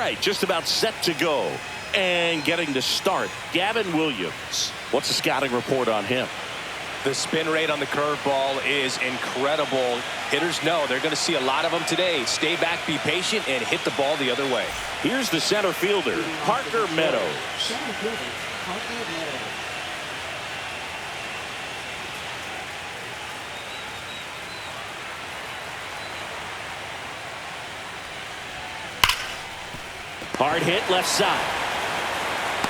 right, just about set to go. And getting to start, Gavin Williams. What's the scouting report on him? The spin rate on the curveball is incredible. Hitters know they're going to see a lot of them today. Stay back, be patient, and hit the ball the other way. Here's the center fielder, Parker Meadows. Hard hit left side.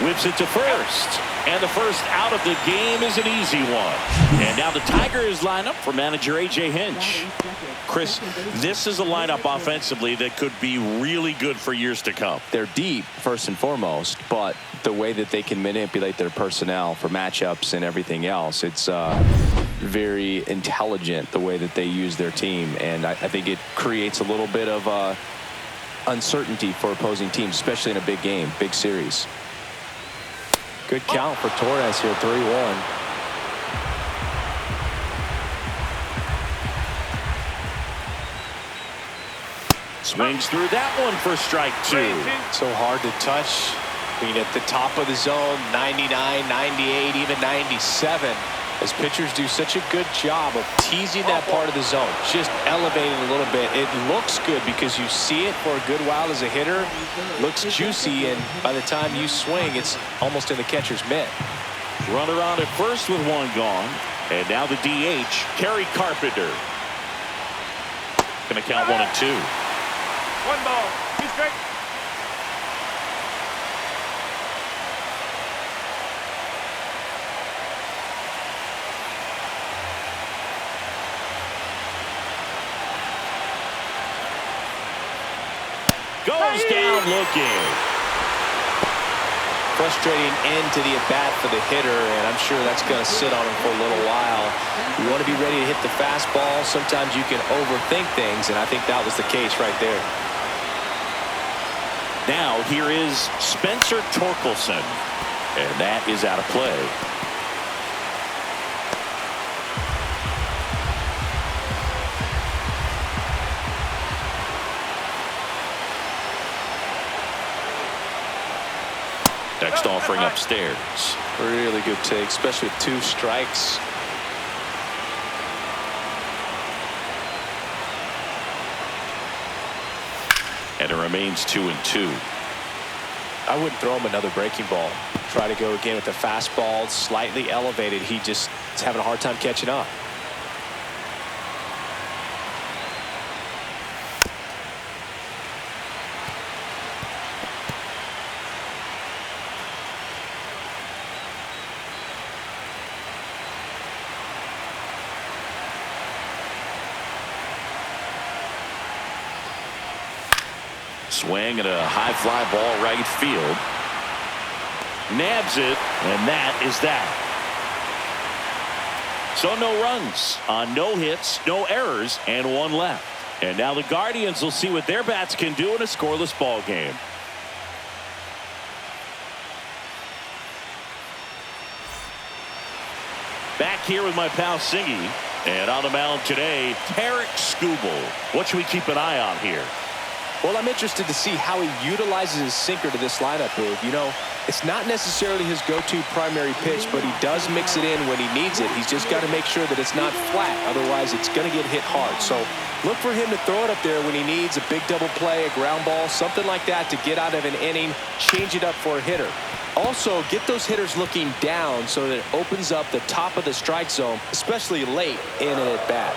Whips it to first. And the first out of the game is an easy one. And now the Tigers line up for manager A.J. Hinch. Chris, this is a lineup offensively that could be really good for years to come. They're deep, first and foremost, but the way that they can manipulate their personnel for matchups and everything else, it's very intelligent the way that they use their team. And I think it creates a little bit of uncertainty for opposing teams, especially in a big game, big series. Good count for Torres here, 3-1. Swings through that one for strike two. So hard to touch. I mean, at the top of the zone, 99, 98, even 97. As pitchers do such a good job of teasing that part of the zone, just elevating a little bit. It looks good because you see it for a good while as a hitter. Looks juicy, and by the time you swing, it's almost in the catcher's mitt. Runner on at first with one gone. And now the DH, Kerry Carpenter. Going to count 1 and 2. 1 ball, 2 strikes. Goes down looking. Frustrating end to the at-bat for the hitter, and I'm sure that's going to sit on him for a little while. You want to be ready to hit the fastball. Sometimes you can overthink things, and I think that was the case right there. Now here is Spencer Torkelson, and that is out of play. Next offering upstairs. Really good take, especially with 2 strikes. And it remains 2 and 2. I wouldn't throw him another breaking ball. Try to go again with the fastball, slightly elevated. He just is having a hard time catching up. Swing at a high fly ball right field. Nabs it, and that is that. So no runs on no hits, no errors, and 1 left. And now the Guardians will see what their bats can do in a scoreless ball game. Back here with my pal Singy. And on the mound today, Tarek Skubal. What should we keep an eye on here? Well, I'm interested to see how he utilizes his sinker to this lineup, Boog. You know, it's not necessarily his go-to primary pitch, but he does mix it in when he needs it. He's just got to make sure that it's not flat. Otherwise, it's going to get hit hard. So look for him to throw it up there when he needs a big double play, a ground ball, something like that to get out of an inning, change it up for a hitter. Also, get those hitters looking down so that it opens up the top of the strike zone, especially late in an at-bat.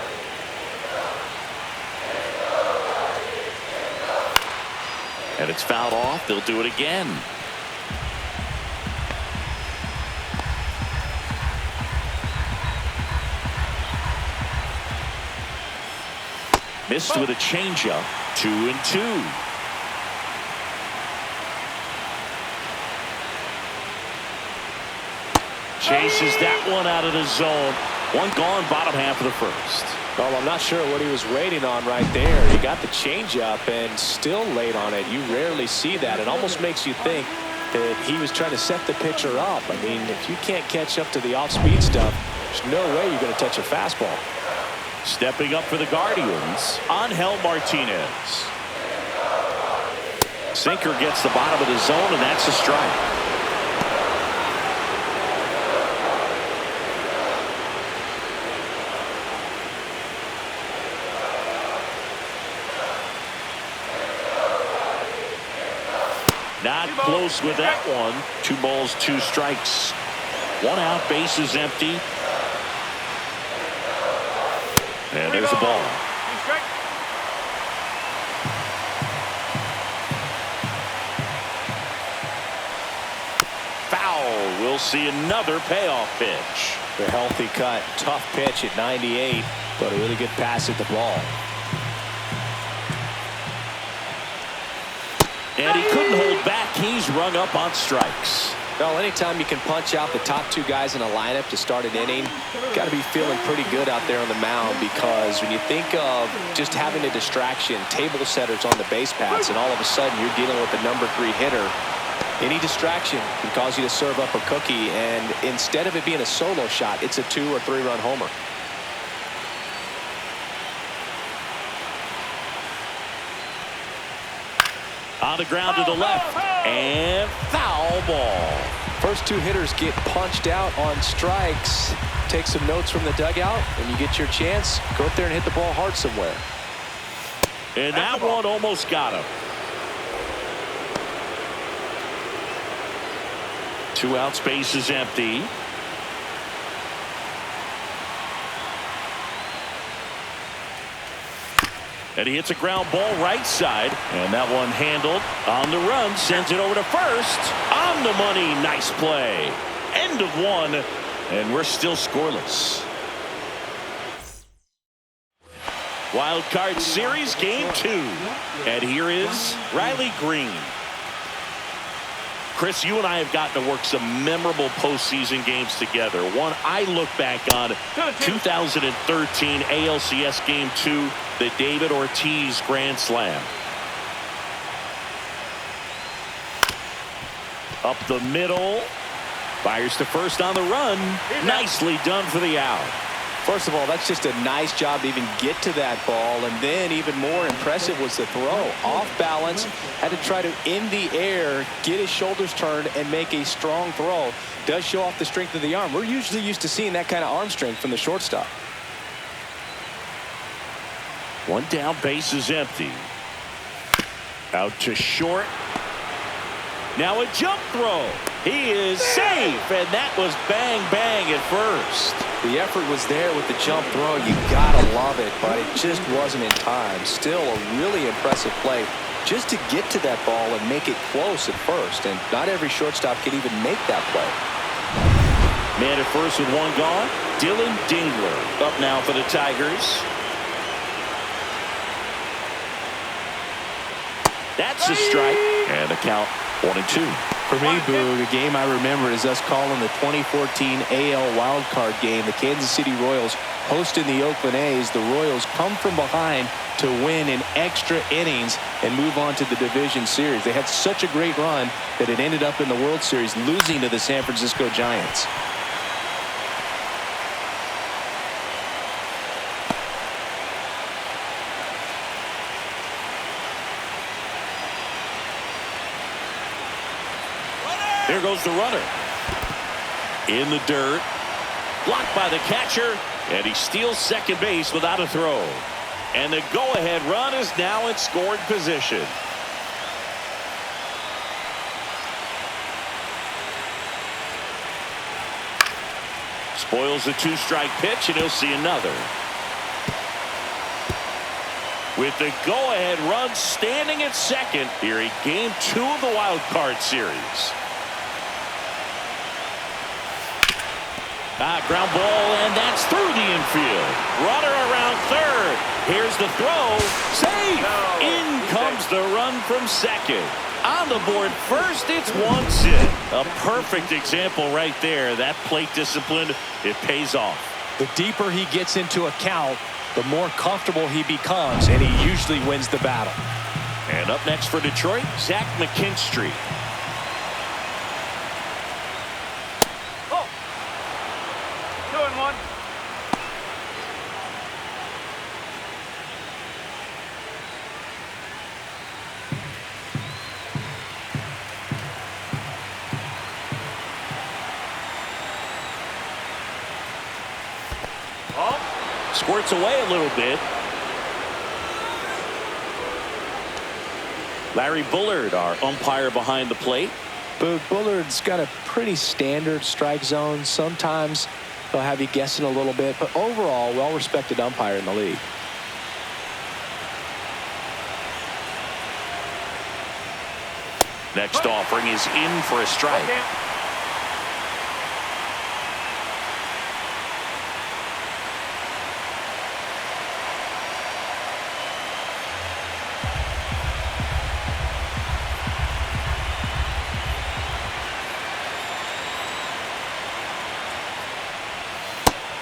And it's fouled off. They'll do it again. Missed with a changeup. 2 and 2. Chases that one out of the zone. 1 gone, bottom half of the first. Well, I'm not sure what he was waiting on right there. He got the changeup and still late on it. You rarely see that. It almost makes you think that he was trying to set the pitcher up. I mean, if you can't catch up to the off-speed stuff, there's no way you're going to touch a fastball. Stepping up for the Guardians, Angel Martinez. Sinker gets the bottom of the zone, and that's a strike. Not close with that one. 2 balls, 2 strikes. 1 out, base is empty. And there's a ball. Foul. We'll see another payoff pitch. The healthy cut. Tough pitch at 98, but a really good pass at the ball. And he couldn't hold back. He's rung up on strikes. Well, anytime you can punch out the top 2 guys in a lineup to start an inning, got to be feeling pretty good out there on the mound, because when you think of just having a distraction, table setters on the base paths, and all of a sudden you're dealing with the number 3 hitter, any distraction can cause you to serve up a cookie, and instead of it being a solo shot, it's a 2 or 3 run homer. On the ground to the left, and foul ball. First 2 hitters get punched out on strikes. Take some notes from the dugout. When you get your chance, go up there and hit the ball hard somewhere. And that one almost got him. 2 out, space is empty. And he hits a ground ball right side. And that one handled on the run. Sends it over to first. On the money. Nice play. End of 1. And we're still scoreless. Wild Card Series Game 2. And here is Riley Green. Chris, you and I have gotten to work some memorable postseason games together. One I look back on, 2013 ALCS Game 2, the David Ortiz Grand Slam. Up the middle. Fires to first on the run. Nicely done for the out. First of all, that's just a nice job to even get to that ball. And then even more impressive was the throw. Off balance, had to try to, in the air, get his shoulders turned and make a strong throw. Does show off the strength of the arm. We're usually used to seeing that kind of arm strength from the shortstop. 1 down, base is empty. Out to short. Now a jump throw. He is safe, and that was bang, bang at first. The effort was there with the jump throw. You gotta love it, but it just wasn't in time. Still a really impressive play just to get to that ball and make it close at first, and not every shortstop can even make that play. Man at first with 1 gone. Dylan Dingler up now for the Tigers. That's a strike, and the count 1-2. For me, Boog, a game I remember is us calling the 2014 AL wildcard game. The Kansas City Royals hosting the Oakland A's. The Royals come from behind to win in extra innings and move on to the division series. They had such a great run that it ended up in the World Series, losing to the San Francisco Giants. There goes the runner. In the dirt. Blocked by the catcher. And he steals second base without a throw. And the go-ahead run is now in scoring position. Spoils the 2-strike pitch, and he'll see another. With the go-ahead run standing at second here in Game 2 of the Wild Card Series. Ground ball, and that's through the infield. Runner around third. Here's the throw. Safe. In comes the run from second. On the board first, it's 1 sit. A perfect example right there. That plate discipline, it pays off. The deeper he gets into a count, the more comfortable he becomes, and he usually wins the battle. And up next for Detroit, Zach McKinstry. squirts away a little bit. Larry Bullard, our umpire behind the plate. But Bullard's got a pretty standard strike zone. Sometimes they'll have you guessing a little bit, but overall, well-respected umpire in the league. Next offering is in for a strike.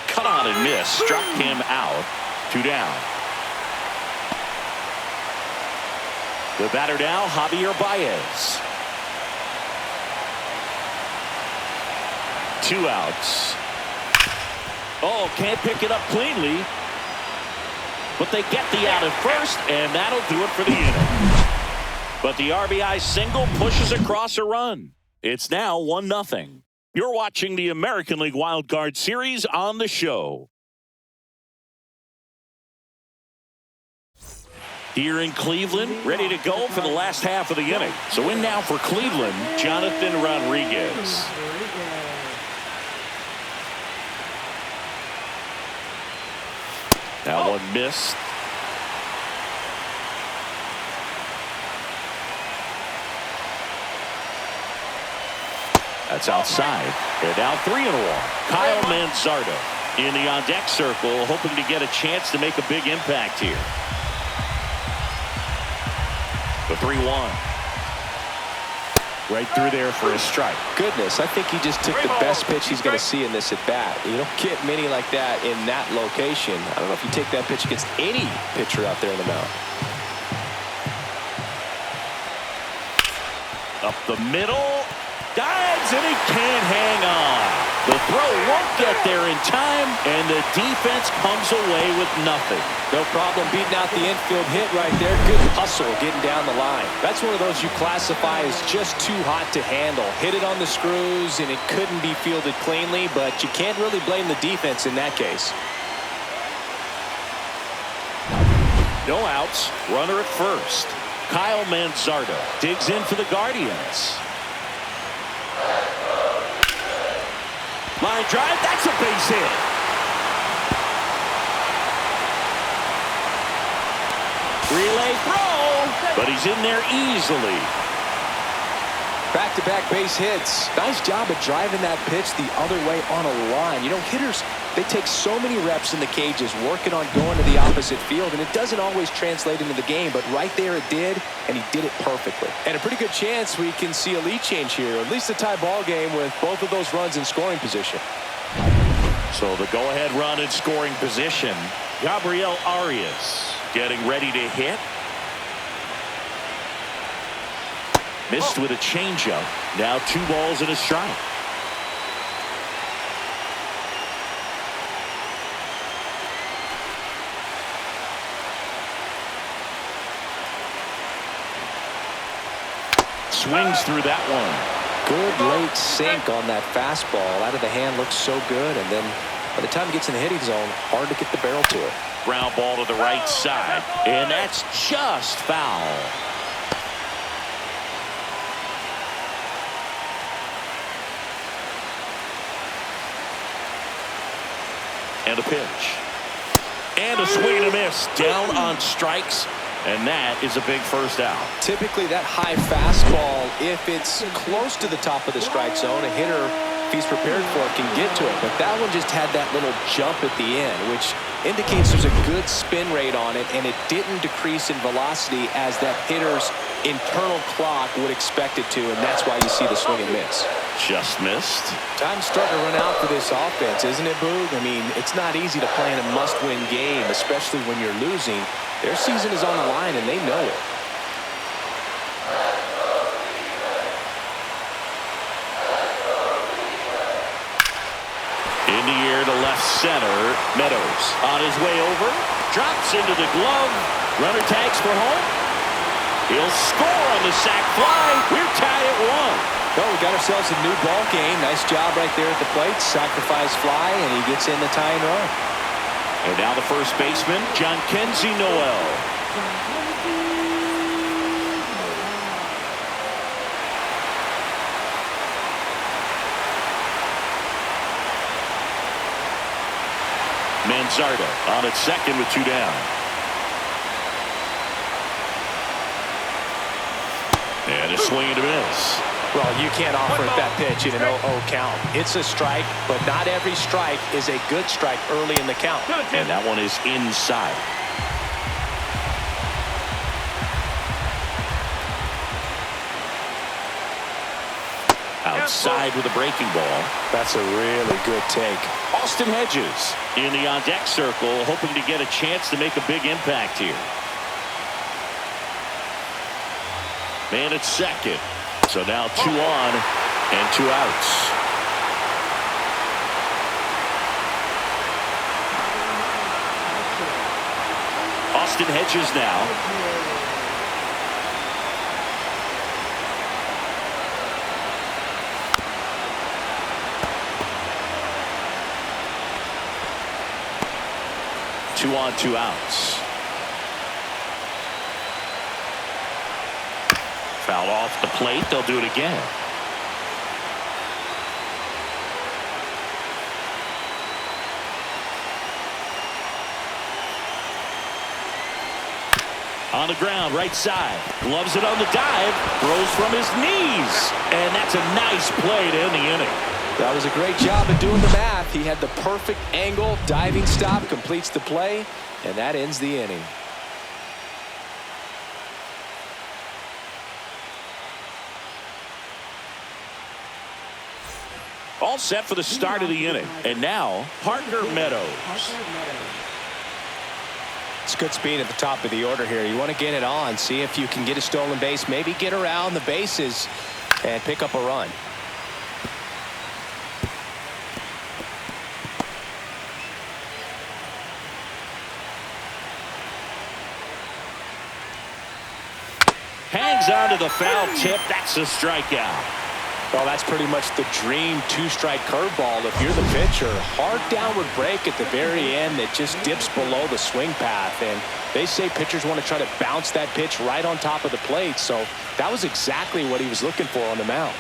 Cut on and miss. Struck him out. 2 down. The batter now, Javier Baez. 2 outs. Oh, can't pick it up cleanly. But they get the out at first, and that'll do it for the inning. But the RBI single pushes across a run. It's now 1-0. You're watching the American League Wild Card Series on the show. Here in Cleveland, ready to go for the last half of the inning. So in now for Cleveland, Jonathan Rodriguez. That one missed. That's outside. They're down 3-1. Kyle Manzardo in the on-deck circle, hoping to get a chance to make a big impact here. The 3-1. Right through there for a strike. Goodness, I think he just took the best pitch he's going to see in this at-bat. You don't get many like that in that location. I don't know if you take that pitch against any pitcher out there in the mound. Up the middle. Dives, and he can't hang on. The throw won't get there in time, and the defense comes away with nothing. No problem beating out the infield hit right there. Good hustle getting down the line. That's one of those you classify as just too hot to handle. Hit it on the screws, and it couldn't be fielded cleanly, but you can't really blame the defense in that case. No outs. Runner at first. Kyle Manzardo digs in for the Guardians. Line drive, that's a base hit. Relay throw, but he's in there easily. Back-to-back base hits. Nice job of driving that pitch the other way on a line. You know, hitters, they take so many reps in the cages working on going to the opposite field, and it doesn't always translate into the game, but right there it did, and he did it perfectly. And a pretty good chance we can see a lead change here, or at least a tie ball game with both of those runs in scoring position. So the go-ahead run in scoring position. Gabriel Arias getting ready to hit. Missed with a changeup. Now 2 balls and a strike. Swings through that one. Good late sink on that fastball. Out of the hand looks so good, and then by the time it gets in the hitting zone, hard to get the barrel to it. Ground ball to the right side, and that's just foul. And a pitch. And a swing and a miss. Down on strikes. And that is a big first out. Typically that high fastball, if it's close to the top of the strike zone, a hitter, if he's prepared for it, can get to it. But that one just had that little jump at the end, which indicates there's a good spin rate on it, and it didn't decrease in velocity as that hitter's internal clock would expect it to, and that's why you see the swing and miss. Just missed. Time's starting to run out for this offense, isn't it, Boog? I mean, it's not easy to play in a must-win game, especially when you're losing. Their season is on the line, and they know it. In the air to left center. Meadows on his way over. Drops into the glove. Runner tags for home. He'll score on the sac fly. We're tied at 1. Oh, we got ourselves a new ball game. Nice job right there at the plate. Sacrifice fly, and he gets in the tying run. And now the first baseman, John Kenzie Noel. Manzardo on at second with 2 down. And a swing and a miss. Well, you can't offer it that pitch in an 0-0 count. It's a strike, but not every strike is a good strike early in the count. And that one is inside. Outside with a breaking ball. That's a really good take. Austin Hedges in the on-deck circle, hoping to get a chance to make a big impact here. Man at second. So now 2 on and 2 outs. Austin Hedges now. Two on, 2 outs. Foul off the plate. They'll do it again. On the ground, right side. Gloves it on the dive. Throws from his knees. And that's a nice play to end the inning. That was a great job of doing the math. He had the perfect angle. Diving stop completes the play. And that ends the inning. All set for the start of the inning. And now, Parker Meadows. It's good speed at the top of the order here. You want to get it on, see if you can get a stolen base, maybe get around the bases and pick up a run. Hangs on to the foul tip. That's a strikeout. Well, that's pretty much the dream 2-strike curveball if you're the pitcher. Hard downward break at the very end that just dips below the swing path. And they say pitchers want to try to bounce that pitch right on top of the plate. So that was exactly what he was looking for on the mound.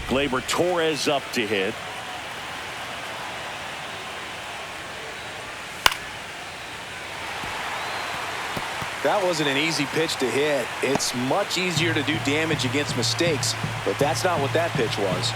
Gleyber Torres up to hit. That wasn't an easy pitch to hit. It's much easier to do damage against mistakes, but that's not what that pitch was.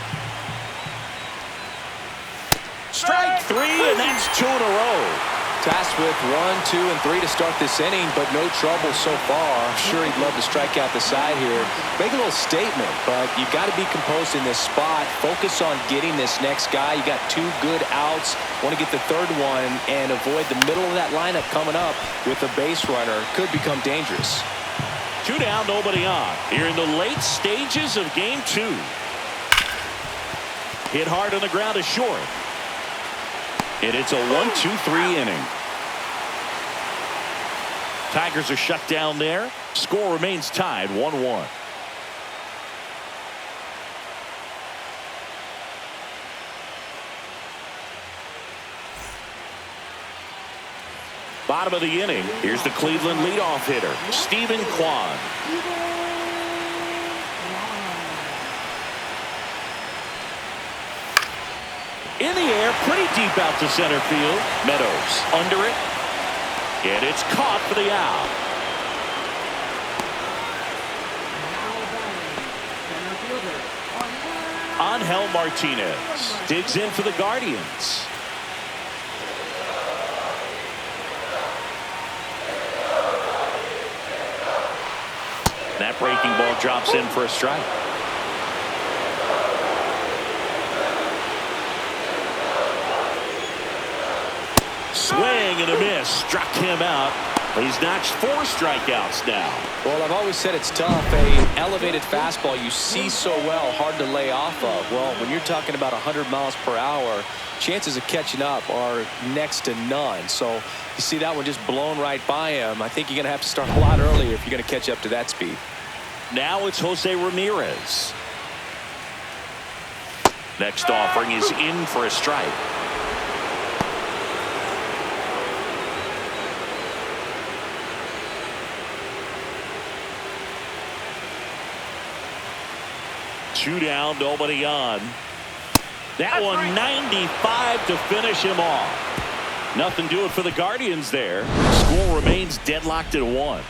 Strike 3, and that's 2 in a row. Tasked with 1, 2, and 3 to start this inning, but no trouble so far. I'm sure he'd love to strike out the side here. Make a little statement, but you got to be composed in this spot. Focus on getting this next guy. You got 2 good outs. Want to get the 3rd one and avoid the middle of that lineup coming up with a base runner. Could become dangerous. 2 down, nobody on. Here in the late stages of game 2. Hit hard on the ground to short. And it's a 1-2-3 inning. Tigers are shut down there. Score remains tied 1-1. Bottom of the inning. Here's the Cleveland leadoff hitter, Stephen Kwan. In the air, pretty deep out to center field. Meadows under it. And it's caught for the out. Angel Martinez digs in for the Guardians. That breaking ball drops in for a strike. Swing and a miss. Struck him out. He's notched 4 strikeouts now. Well, I've always said it's tough. A elevated fastball you see so well, hard to lay off of. Well, when you're talking about 100 miles per hour, chances of catching up are next to none. So you see that one just blown right by him. I think you're going to have to start a lot earlier if you're going to catch up to that speed. Now it's Jose Ramirez. Next offering is in for a strike. Two down, nobody on. That one 95 to finish him off. Nothing doing for the Guardians there. Score remains deadlocked at 1.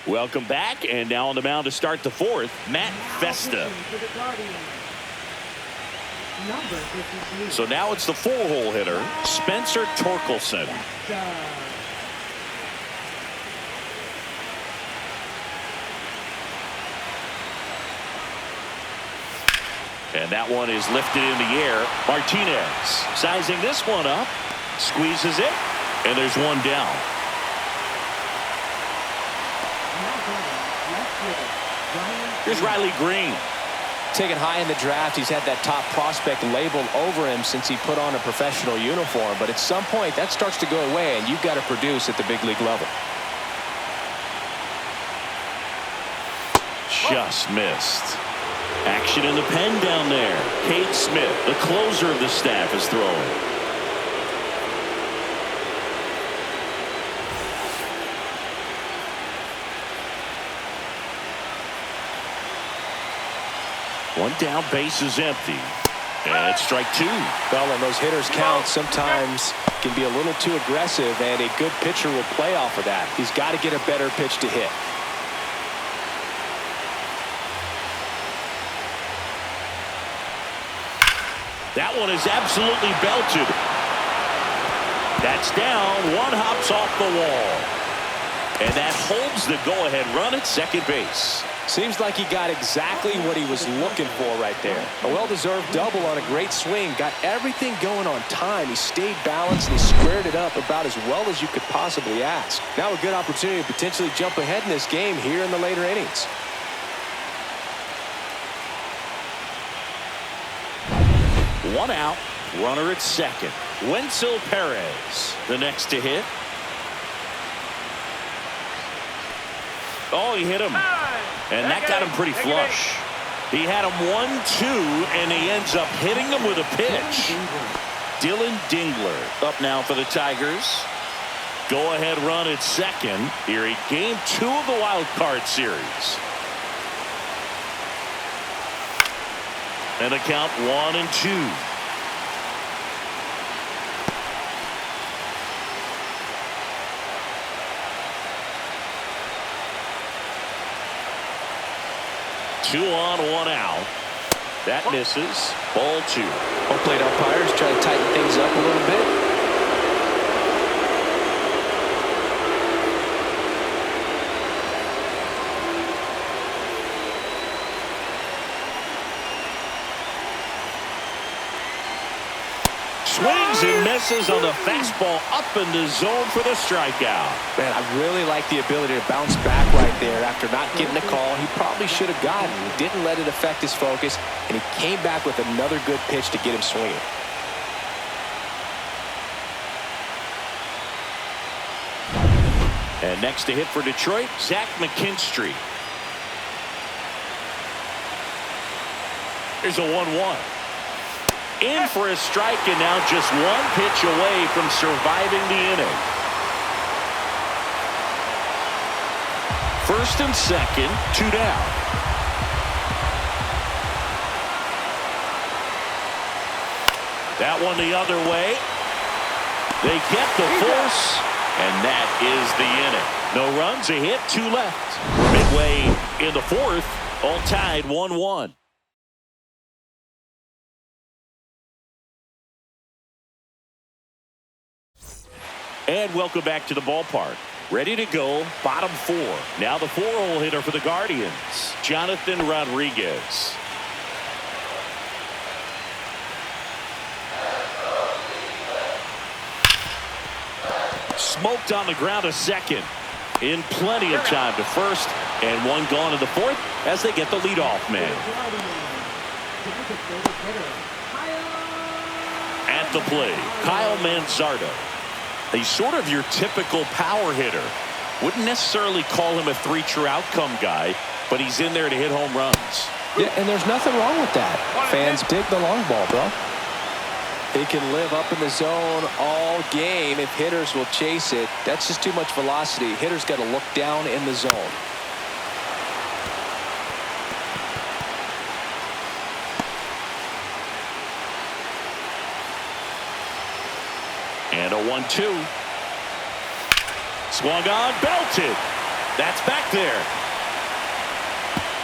Welcome back, and now on the mound to start the 4th, Matt Festa. So now it's the 4-hole hitter, Spencer Torkelson. And that one is lifted in the air. Martinez sizing this one up, squeezes it, and there's one down. Here's Riley Green. Taken high in the draft, he's had that top prospect labeled over him since he put on a professional uniform. But at some point, that starts to go away, and you've got to produce at the big league level. Just missed. Action in the pen down there. Cade Smith, the closer of the staff, is throwing. One down, base is empty. And strike 2. Well, and those hitters count sometimes can be a little too aggressive, and a good pitcher will play off of that. He's got to get a better pitch to hit. That one is absolutely belted. That's down. One hops off the wall. And that holds the go-ahead run at second base. Seems like he got exactly what he was looking for right there. A well-deserved double on a great swing. Got everything going on time. He stayed balanced and he squared it up about as well as you could possibly ask. Now a good opportunity to potentially jump ahead in this game here in the later innings. One out. Runner at second. Wenzel Perez, the next to hit. Oh, he hit him. And that got him pretty flush. He had him 1-2, and he ends up hitting him with a pitch. Dylan Dingler up now for the Tigers. Go-ahead run at second here in Game 2 of the wild card series. And a count 1-2. Two on, one out. That misses. Ball 2. Home plate umpires try to tighten things up a little bit. Swings and misses on the fastball up in the zone for the strikeout. Man, I really like the ability to bounce back right there after not getting a call he probably should have gotten. He didn't let it affect his focus, and he came back with another good pitch to get him swinging. And next to hit for Detroit, Zach McKinstry. Here's a 1-1. In for a strike, and now just one pitch away from surviving the inning. First and second, 2 down. That one the other way. They get the force, and that is the inning. No runs, a hit, 2 left. Midway in the 4th, all tied 1-1. And welcome back to the ballpark. Ready to go, bottom 4. Now the 4-hole hitter for the Guardians, Jonathan Rodriguez. Smoked on the ground to second. In plenty of time to first. And one gone in the fourth as they get the leadoff man. At the plate, Kyle Manzardo. He's sort of your typical power hitter. Wouldn't necessarily call him a 3-true outcome guy, but he's in there to hit home runs. Yeah, and there's nothing wrong with that. Fans dig the long ball, bro. He can live up in the zone all game if hitters will chase it. That's just too much velocity. Hitters got to look down in the zone. And a 1-2. Swung on, belted. That's back there.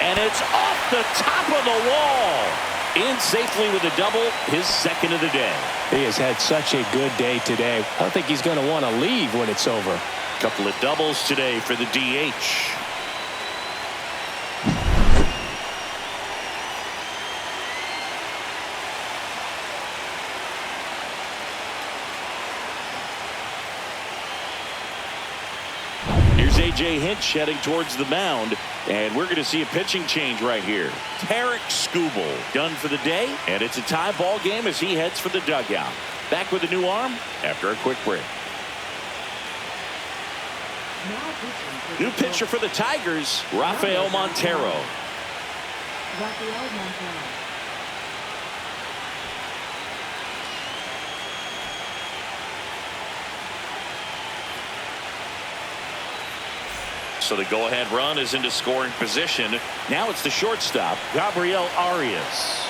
And it's off the top of the wall. In safely with a double, his second of the day. He has had such a good day today. I don't think he's going to want to leave when it's over. Couple of doubles today for the DH. Here's A.J. Hinch heading towards the mound, and we're going to see a pitching change right here. Tarek Skubal done for the day, and it's a tie ball game as he heads for the dugout. Back with a new arm after a quick break. New pitcher for the Tigers, Rafael Montero. So the go-ahead run is into scoring position. Now it's the shortstop, Gabriel Arias.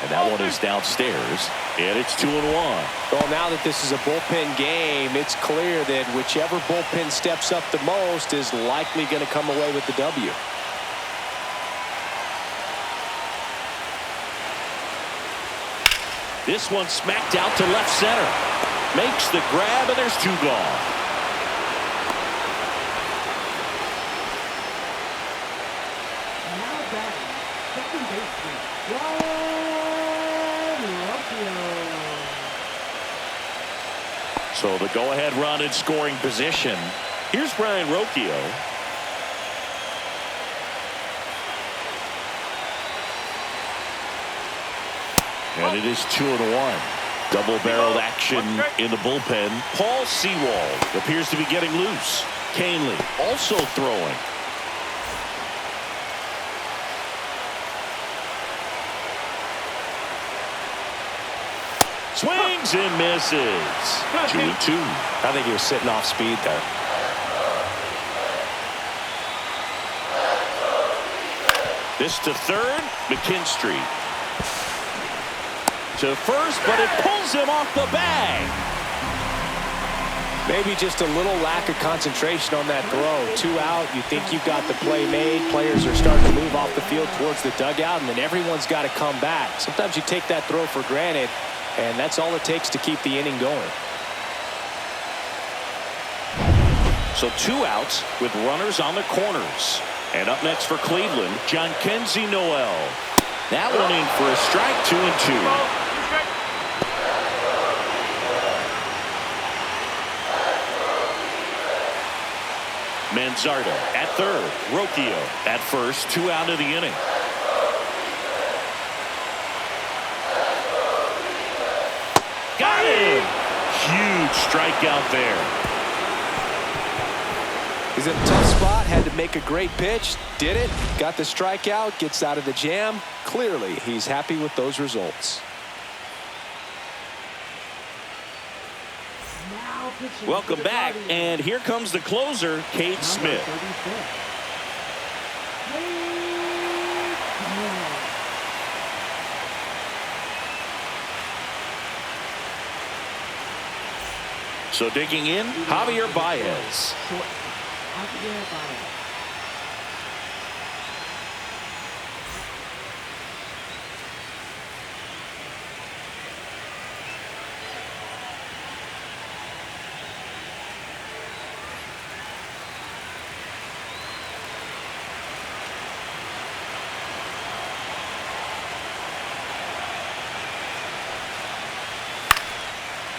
And that one is downstairs, and it's 2-1. Well, now that this is a bullpen game, it's clear that whichever bullpen steps up the most is likely going to come away with the W. This one smacked out to left center. Makes the grab, and there's 2 gone. So the go-ahead run in scoring position. Here's Brian Rocchio. And it is 2-1. Double-barreled action in the bullpen. Paul Sewald appears to be getting loose. Canely also throwing. Swings and misses. 2-2. I think he was sitting off speed there. This to third, McKinstry. To first, but it pulls him off the bag. Maybe just a little lack of concentration on that throw. 2 out, you think you've got the play made. Players are starting to move off the field towards the dugout, and then everyone's got to come back. Sometimes you take that throw for granted, and that's all it takes to keep the inning going. So 2 outs with runners on the corners. And up next for Cleveland, Jhonkensy Noel. That one in for a strike, 2-2. Manzardo at third. Rocchio at first. 2 out of the inning. Got him! Huge strikeout there. He's in a tough spot, had to make a great pitch, did it, got the strikeout, gets out of the jam. Clearly, he's happy with those results. Welcome back, and here comes the closer, Cade Smith. So digging in, Javier Baez.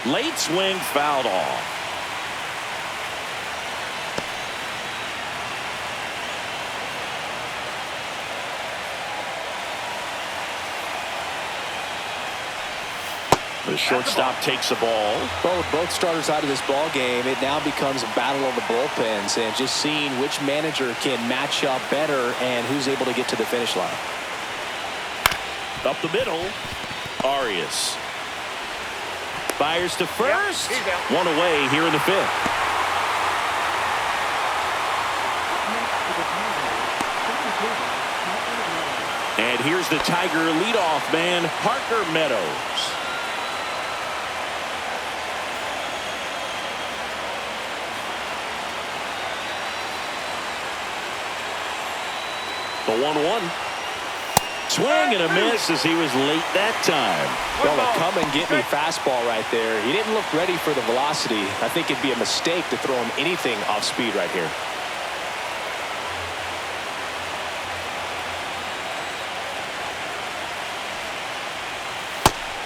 Late swing fouled off. The shortstop takes the ball. Well, with both starters out of this ball game, it now becomes a battle of the bullpens and just seeing which manager can match up better and who's able to get to the finish line. Up the middle, Arias fires to first. One away here in the fifth. And here's the Tiger leadoff man, Parker Meadows. The 1-1. Swing and a miss as he was late that time. Well, a come and get me fastball right there. He didn't look ready for the velocity. I think it'd be a mistake to throw him anything off speed right here.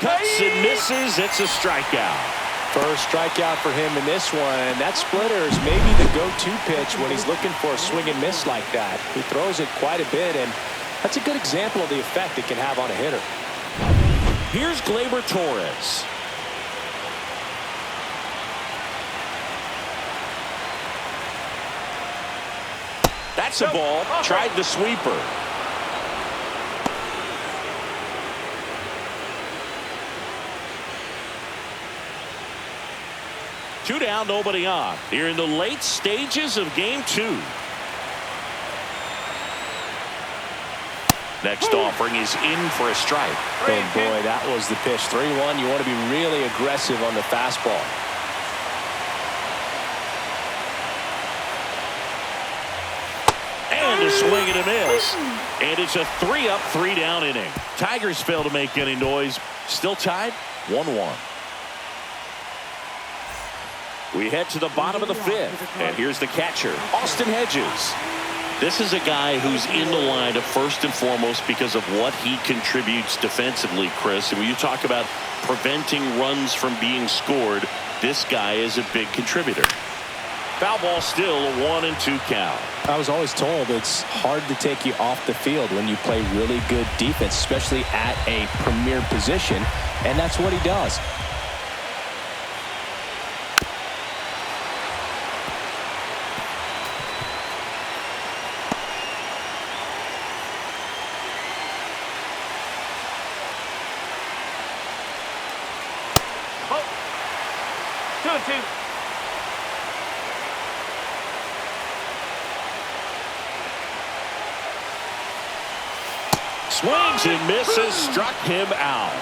Cuts and misses. It's a strikeout. First strikeout for him in this one. That splitter is maybe the go-to pitch when he's looking for a swing and miss like that. He throws it quite a bit, and that's a good example of the effect it can have on a hitter. Here's Gleyber Torres. That's a ball. Tried the sweeper. Two down, nobody on. Here in the late stages of game 2. Next offering is in for a strike. And boy, that was the pitch. 3-1. You want to be really aggressive on the fastball. And a swing and a miss. And it's a 3-up, 3-down inning. Tigers fail to make any noise. Still tied 1-1. We head to the bottom of the fifth. And here's the catcher, Austin Hedges. This is a guy who's in the lineup first and foremost because of what he contributes defensively, Chris. And when you talk about preventing runs from being scored, this guy is a big contributor. Foul ball still, a 1-2 count. I was always told it's hard to take you off the field when you play really good defense, especially at a premier position. And that's what he does. Swings and misses, struck him out.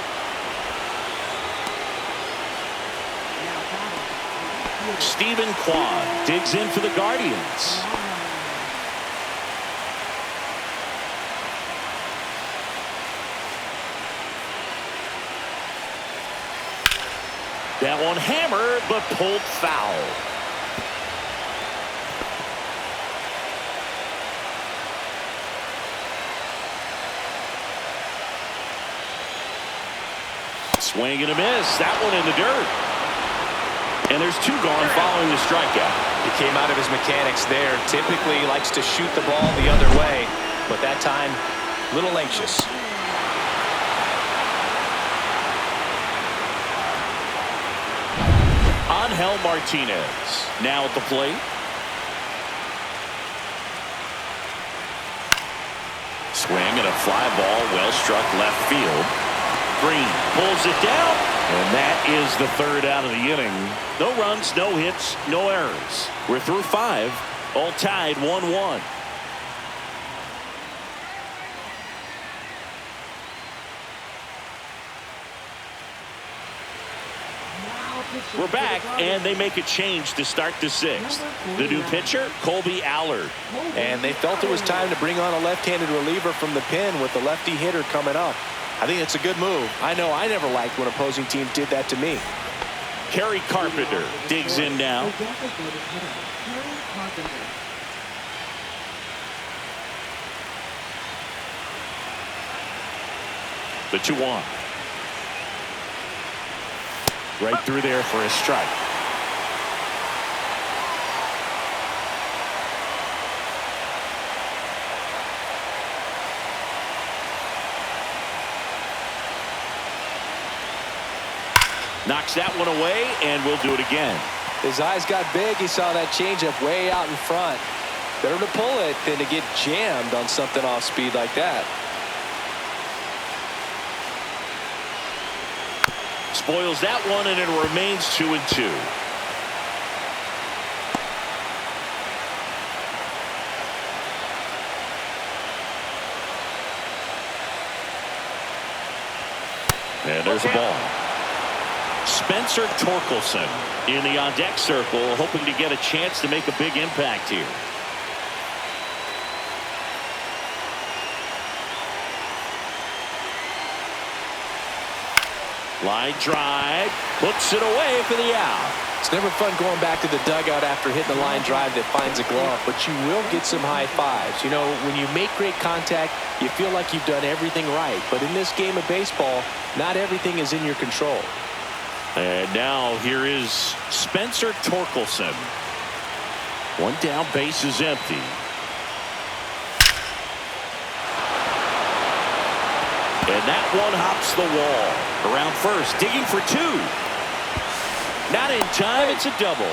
Stephen Kwan digs in for the Guardians. That one hammered but pulled foul. Swing and a miss. That one in the dirt. And there's 2 gone following the strikeout. He came out of his mechanics there. Typically he likes to shoot the ball the other way, but that time a little anxious. Angel Martinez now at the plate. Swing and a fly ball, well struck left field. Green pulls it down, and that is the 3rd out of the inning. No runs, no hits, no errors. We're through 5, all tied 1-1. We're back, and they make a change to start the 6th. The new pitcher, Colby Allard. And they felt it was time to bring on a left-handed reliever from the pen with the lefty hitter coming up. I think it's a good move. I know I never liked when opposing teams did that to me. Kerry Carpenter digs in now. The 2-1. Right through there for a strike. Knocks that one away, and we'll do it again. His eyes got big. He saw that changeup way out in front. Better to pull it than to get jammed on something off speed like that. Spoils that one, and it remains 2-2. And there's a ball. Spencer Torkelson in the on-deck circle, hoping to get a chance to make a big impact here. Line drive, puts it away for the out. It's never fun going back to the dugout after hitting a line drive that finds a glove, but you will get some high fives. You know, when you make great contact, you feel like you've done everything right. But in this game of baseball, not everything is in your control. And now here is Spencer Torkelson. One down, base is empty. And that one hops the wall. Around first, digging for two. Not in time, it's a double.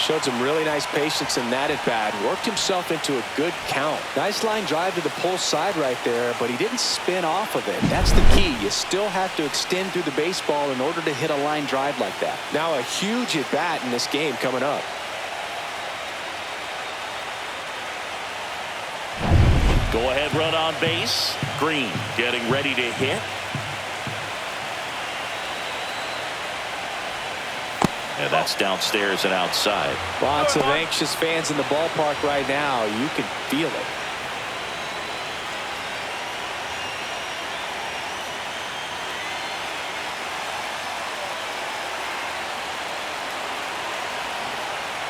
Showed some really nice patience in that at bat. Worked himself into a good count. Nice line drive to the pull side right there, but he didn't spin off of it. That's the key. You still have to extend through the baseball in order to hit a line drive like that. Now a huge at bat in this game coming up. Go ahead run on base. Green getting ready to hit. And that's downstairs and outside. Lots of anxious fans in the ballpark right now. You can feel it.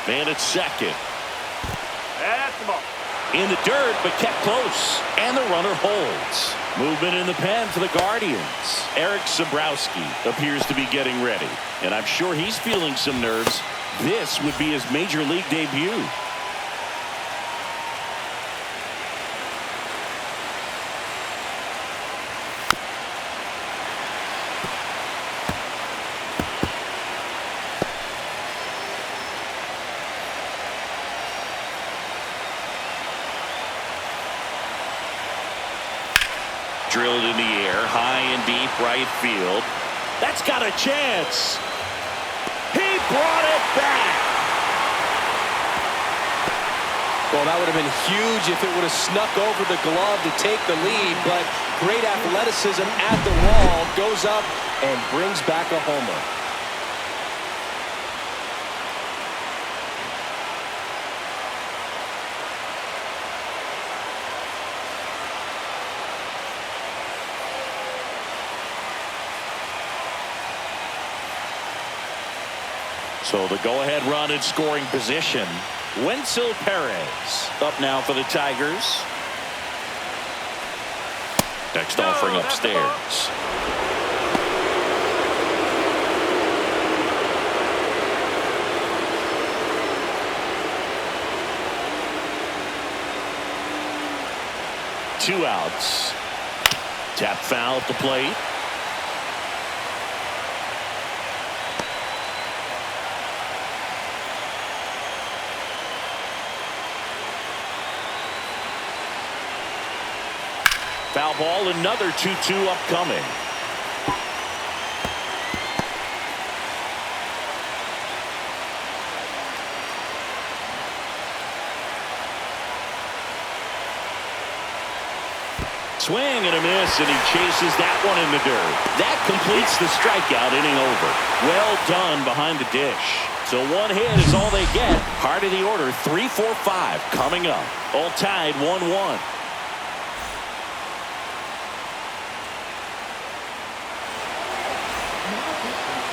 Man at second. That's the ball. In the dirt, but kept close. And the runner holds. Movement in the pen for the Guardians. Eric Sabrowski appears to be getting ready. And I'm sure he's feeling some nerves. This would be his major league debut. Drilled in the air, high and deep right field. That's got a chance. He brought it back. Well, that would have been huge if it would have snuck over the glove to take the lead, but great athleticism at the wall, goes up and brings back a homer. So the go-ahead run in scoring position. Wenzel Perez up now for the Tigers. Next offering upstairs. Two outs. Tap foul at the plate. Foul ball, another 2-2 upcoming. Swing and a miss, and he chases that one in the dirt. That completes the strikeout, inning over. Well done behind the dish. So one hit is all they get. Heart of the order, 3-4-5 coming up. All tied 1-1.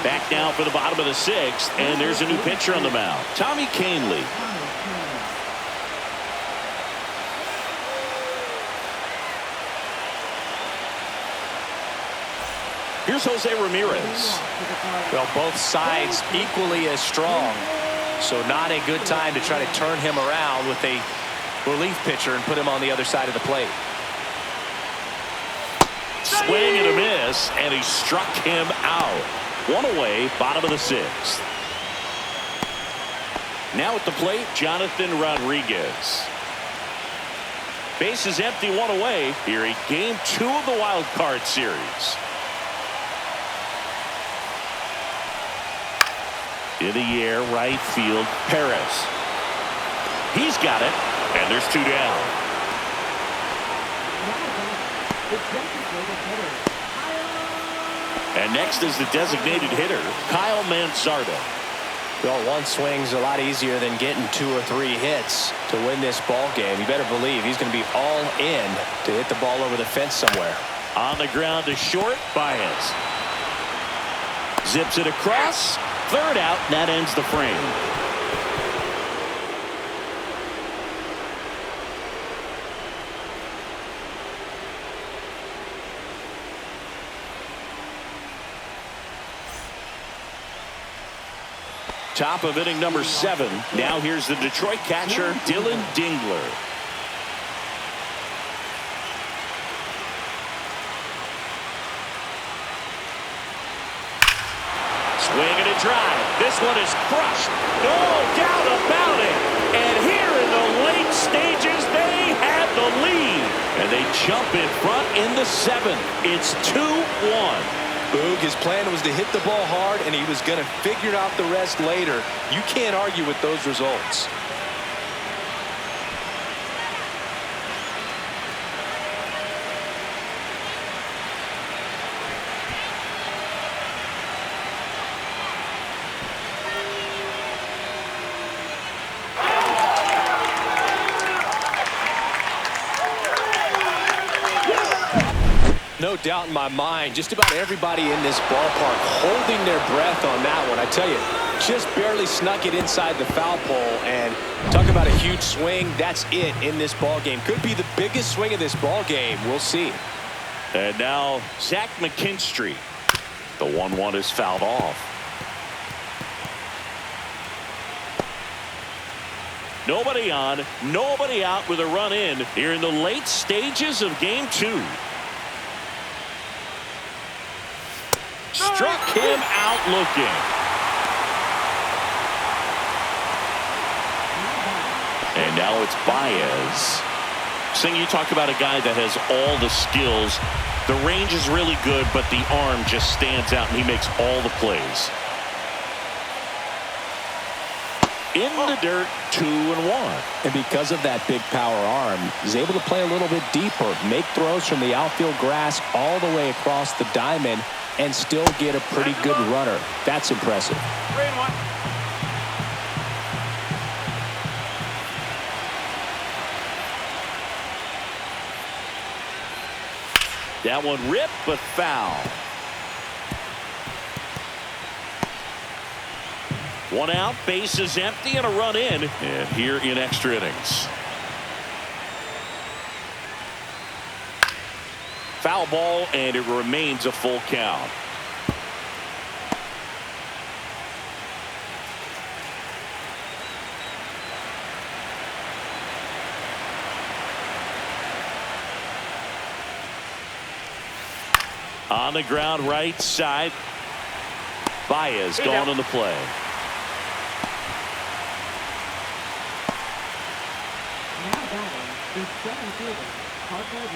Back now for the bottom of the sixth, and there's a new pitcher on the mound, Tommy Kahnle. Here's Jose Ramirez. Well, both sides equally as strong, so not a good time to try to turn him around with a relief pitcher and put him on the other side of the plate. Swing and a miss, and he struck him out. One away, bottom of the sixth. Now at the plate, Jonathan Rodriguez. Base is empty, one away here in game 2 of the wild card series. In the air, right field, Perez. He's got it, and there's 2 down. And next is the designated hitter, Kyle Manzardo. Well, one swing's a lot easier than getting 2 or 3 hits to win this ball game. You better believe he's going to be all in to hit the ball over the fence somewhere. On the ground to short, Baez. Zips it across. Third out, and that ends the frame. Top of inning number 7. Now here's the Detroit catcher, Dylan Dingler. Swing and a drive. This one is crushed. No doubt about it. And here in the late stages, they have the lead. And they jump in front in the 7th. It's 2-1. Boog, his plan was to hit the ball hard, and he was going to figure out the rest later. You can't argue with those results. No doubt in my mind, just about everybody in this ballpark holding their breath on that one. I tell you, just barely snuck it inside the foul pole, and talk about a huge swing. That's it in this ball game. Could be the biggest swing of this ball game. We'll see. And now Zach McKinstry. The 1-1 is fouled off. Nobody on, nobody out with a run in here in the late stages of game 2. Struck him out looking. And now it's Baez. Sing, you talk about a guy that has all the skills. The range is really good, but the arm just stands out, and he makes all the plays. In the dirt, 2-1. And because of that big power arm, he's able to play a little bit deeper, make throws from the outfield grass all the way across the diamond, and still get a pretty good runner. That's impressive. 3-1. That one ripped, but foul. One out, base is empty, and a run in. And here in extra innings. Foul ball, and it remains a full count. On the ground, right side. Baez gone on the play.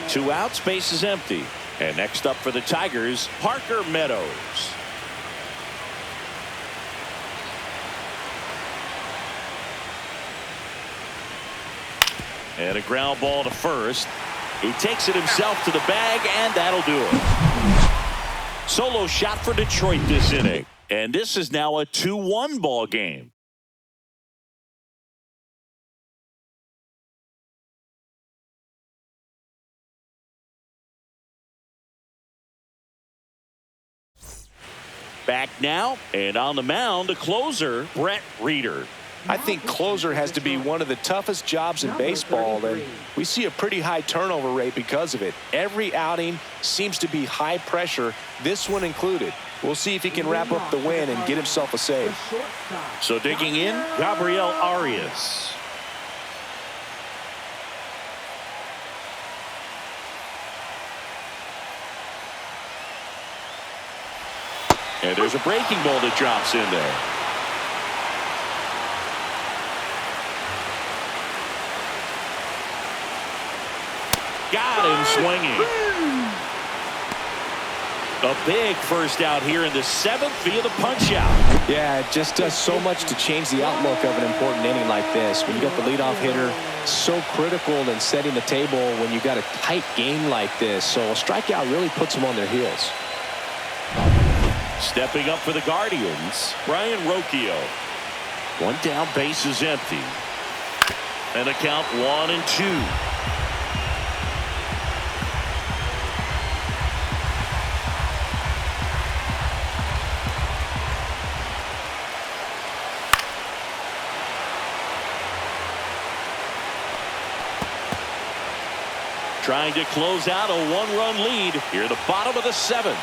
Two outs, base is empty. And next up for the Tigers, Parker Meadows. And a ground ball to first. He takes it himself to the bag, and that'll do it. Solo shot for Detroit this inning. And this is now a 2-1 ball game. Back now, and on the mound, a closer, Brett Reeder. I think closer has to be one of the toughest jobs in baseball, and we see a pretty high turnover rate because of it. Every outing seems to be high pressure, this one included. We'll see if he can wrap up the win and get himself a save. So digging in, Gabriel Arias. And there's a breaking ball that drops in there. Got him swinging. A big first out here in the 7th via the punch out. Yeah, it just does so much to change the outlook of an important inning like this. When you got the leadoff hitter, so critical in setting the table when you got a tight game like this. So a strikeout really puts them on their heels. Stepping up for the Guardians, Brian Rocchio. One down, base is empty. And a count 1-2. Trying to close out a 1-run lead here at the bottom of the 7th.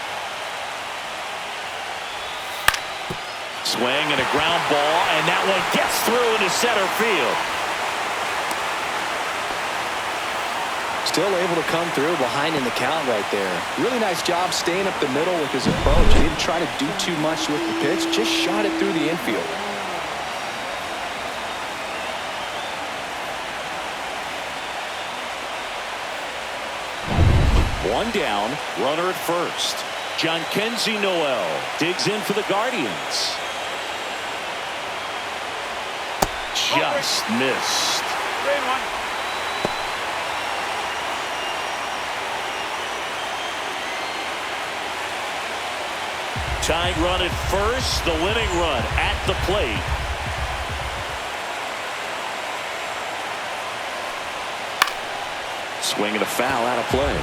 Swing and a ground ball, and that one gets through into center field. Still able to come through behind in the count right there. Really nice job staying up the middle with his approach. He didn't try to do too much with the pitch, just shot it through the infield. One down, runner at first. Jhonkensy Noel digs in for the Guardians. Just missed. 3-1. Tying run at first, the winning run at the plate. Swing and a foul out of play.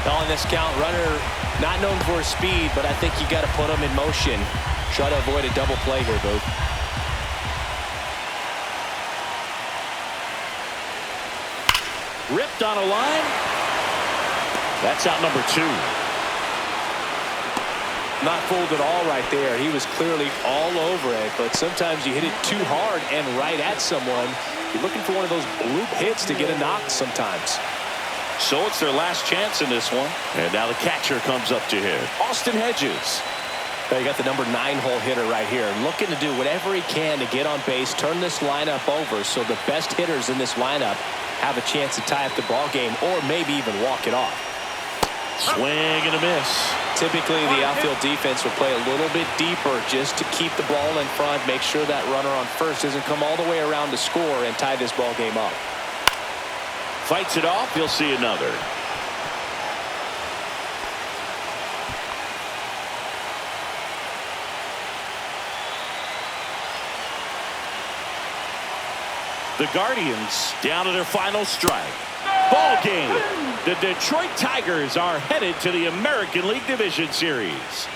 On this count, runner not known for his speed, but I think you got to put him in motion. Try to avoid a double play here, Booth. Ripped on a line. That's out number 2. Not fooled at all right there. He was clearly all over it, but sometimes you hit it too hard and right at someone. You're looking for one of those bloop hits to get a knock sometimes. So it's their last chance in this one. And now the catcher comes up to hit. Austin Hedges. You got the number 9-hole hitter right here, looking to do whatever he can to get on base, turn this lineup over so the best hitters in this lineup have a chance to tie up the ball game or maybe even walk it off. Swing and a miss. Typically, the outfield defense will play a little bit deeper just to keep the ball in front, make sure that runner on first doesn't come all the way around to score and tie this ball game up. Fights it off. He'll see another. The Guardians down to their final strike. Ball game. The Detroit Tigers are headed to the American League Division Series.